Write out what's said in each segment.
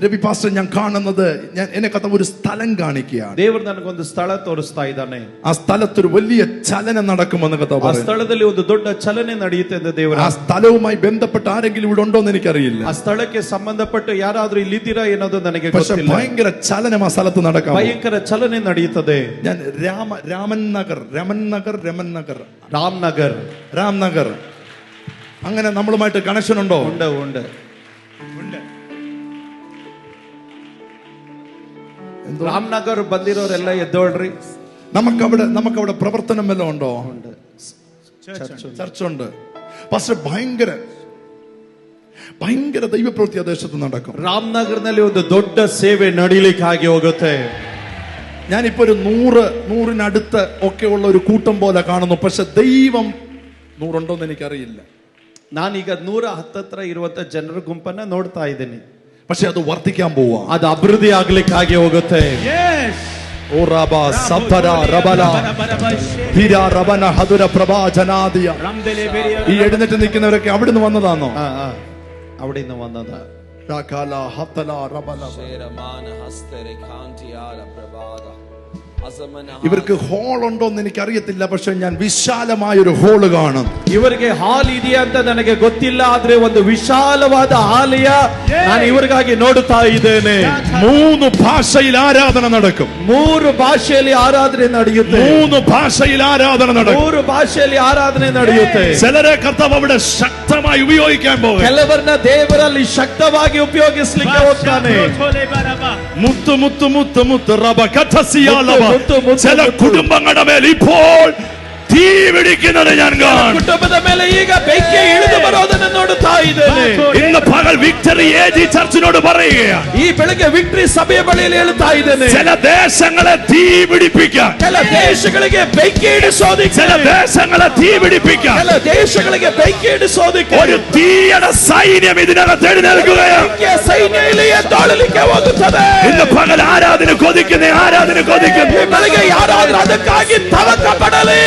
Ravi pastor ഞാൻ കാണുന്നത് എന്നെ കഥ ഒരു സ്ഥലം കാണിക്കുകയാണ്. ದೇವರು ನನಗೊಂದು ಸ್ಥಳ ತೋರಿಸ್ತಾ ಇದ್ದಾನೆ. ആ സ്ഥലത്തൊരു വലിയ ചലനം നടക്കുമെന്ന് കഥ ಆ ಸ್ಥಳದಲ್ಲಿ ಒಂದು ದೊಡ್ಡ ಚಲನೆ ನಡೆಯುತ್ತೆ ಎಂದು ದೇವರು. ആ സ്ഥലവുമായി ബന്ധപ്പെട്ട ആരെങ്കിലും ഇവിടെ ഉണ്ടോ എന്ന് എനിക്കറിയില്ല. ಆ ಸ್ಥಳಕ್ಕೆ ಸಂಬಂಧಪಟ್ಟ ಯಾರಾದ್ರೂ ಇಲ್ಲಿದ್ದೀರಾ ಏನೋದು ನನಗೆ ಗೊತ್ತಿಲ್ಲ. ഭയങ്കര ചലനം ആ സ്ഥലത്ത് നടക്കാം. ಭಯಂಕರ ಚಲನೆ ನಡೆಯುತ್ತದೆ. ഞാൻ രാംനഗർ അങ്ങനെ നമ്മളുമായിട്ട് കണക്ഷൻ ഉണ്ടോ? ഉണ്ട് ഉണ്ട്. ರಾಮನಗರ್ ಬಂದಿರೋರೆಲ್ಲ ಎದ್ದೋಳ್ರಿ. നമുക്കവിടെ പ്രവർത്തനം വല്ലതും ഉണ്ടോ? ചർച്ചുണ്ട്. പക്ഷെ ഭയങ്കര ദൈവപ്രവൃത്തി ആ ദേശത്ത് നടക്കും. ರಾಮನಗರ್ನಲ್ಲಿ ಒಂದು ದೊಡ್ಡ ಸೇವೆ ನಡೀಲಿಕ್ಕಾಗಿ ಹೋಗುತ್ತೆ. ഞാനിപ്പോ ഒരു 100-100-നടുത്ത് ഒക്കെ ഉള്ള ഒരു കൂട്ടം പോലെ കാണുന്നു. പക്ഷെ ദൈവം 100 ഉണ്ടോന്ന് എനിക്കറിയില്ല. ನಾನೀಗ 110 ಇರುವಂತ ಜನರ ಗುಂಪನ್ನ ನೋಡ್ತಾ ಇದ್ದೀನಿ. പക്ഷെ അത് വർദ്ധിക്കാൻ പോവാ. ಅದು ಅಭಿವೃದ್ಧಿ ಆಗ್ಲಿಕ್ಕಾಗಿ ಹೋಗುತ್ತೆ. ഓ റബ സഫര റബല ധിര റബന ഹദുര പ്രഭാ ജനാദിയ. ഈ എഴുന്നേറ്റ് നിൽക്കുന്നവരൊക്കെ അവിടുന്ന് വന്നതാണോ? അവിടുന്ന് വന്നതാ. രാകാല ഹതല റബല. ഇവർക്ക് ഹോൾ ഉണ്ടോ എന്ന് എനിക്ക് അറിയത്തില്ല. പക്ഷെ ഞാൻ വിശാലമായ ഒരു ഹോള് കാണും. ಇವರಿಗೆ ಹಾಲ್ ಇದೆಯಾ ಅಂತ ನನಗೆ ಗೊತ್ತಿಲ್ಲ. ಆದ್ರೆ ಒಂದು ವಿಶಾಲವಾದ ಆಲಯ ನಾನು ಇವರಿಗಾಗಿ ನೋಡುತ್ತಾ ಇದ್ದೇನೆ. 3 ഭാഷയിൽ ആരാധന നടക്കും. 3 ಭಾಷೆಯಲ್ಲಿ ಆರಾಧನೆ ನಡೆಯುತ್ತೆ. 3 ഭാഷയിൽ ആരാധന നടക്കും. 3 ಭಾಷೆಯಲ್ಲಿ ಆರಾಧನೆ ನಡೆಯುತ್ತೆ. ചിലരെ കർത്താവ് അവിടെ ശക്തമായി ഉപയോഗിക്കാൻ പോകും. ಕೆಲವರನ್ನ ದೇವರಲ್ಲಿ ಶಕ್ತವಾಗಿ ಉಪಯೋಗಿಸಲಿಕ್ಕೆ ಹೋಗ್ತಾನೆ. മുത്ത് മുത്ത് മുത്ത് മുത്ത് റബ കഥസിയാലവ. ചില കുടുംബങ്ങളുടെ മേൽ ഇപ്പോൾ തീ പിടിക്കുന്നത് ഞാൻ കാണും. കുടുംബದ ಮೇಲೆ ಈಗ ಬೆಂಕಿ ಇಳಿದು ಬರೋದನ್ನು ನೋಡುತ್ತಾ ಇದ್ದೇನೆ. ഇന്ന് പകൽ വിക്ടറി ഏജി ചർച്ചിനോട് പറയുകയാണ്. ഈ ಬೆಳಗ್ಗೆ ವಿಕ್ಟರಿ ಸಭೆಯ ಬಳಿಯಲ್ಲಿ ಹೇಳ್ತಾ ಇದ್ದೇನೆ. ചില ദേശങ്ങളെ തീ പിടിപ്പിക്കാൻ, ಕೆಲ ದೇಶಗಳಿಗೆ ಬೆಂಕಿ ಇಡಿಸೋದಕ್ಕೆ, ചില ദേശങ്ങളെ തീ പിടിപ്പിക്കാൻ, ಕೆಲ ದೇಶಗಳಿಗೆ ಬೆಂಕಿ ಇಡಿಸೋದಕ್ಕೆ ഒരു തീയുടെ സൈന്യം ഇതിനകത്ത് എഴുന്നേൽക്കുകയാണ്. ಸೈನ್ಯ ಇಲ್ಲಿ ಎದ್ದೇಳಲಿಕ್ಕೆ ಹೋಗುತ್ತದೆ. ഇന്ന് പകൽ ആരാധന കൊതിക്കുന്ന ಬೆಳಗ್ಗೆ ಯಾರಾದ್ರೂ ಅದಕ್ಕಾಗಿ ತವಕ ಪಡಲಿ.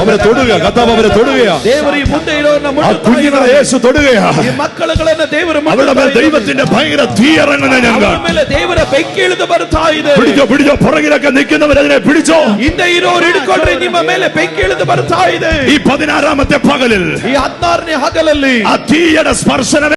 അവരെ തൊടുക. കർത്താവ് അവരെ തൊടുകയാ. ದೇವರು ಈ ಮುಂದೆ ಇರೋರನ್ನ കുഞ്ഞുങ്ങളെ യേശു തൊടുകയാ. ಈ ಮಕ್ಕಳುಗಳನ್ನ ದೇವರು അവരുടെ മേൽ ദൈവത്തിന്റെ ഭയങ്കര തീ ഇറങ്ങുന്ന ഞാൻ കാണും. ಮೇಲೆ ದೇವರ ಬೆಂಕಿ ಇಳಿದು ಬರ್ತಾ ಇದೆ. പിടിച്ചോ. പുറകിലൊക്കെ നിൽക്കുന്നവർ അതിനെ പിടിച്ചോ. ಹಿಂದೆ ಇರೋರು ಹಿಡ್ಕೊಂಡ್ರೆ ನಿಮ್ಮ ಮೇಲೆ ಬೆಂಕಿ ಇಳಿದು ಬರ್ತಾ ಇದೆ. ഈ 16ാമത്തെ പകലിൽ ಈ 16ನೇ ಹಗಲಲ್ಲಿ ആ തീയുടെ സ്പർശനം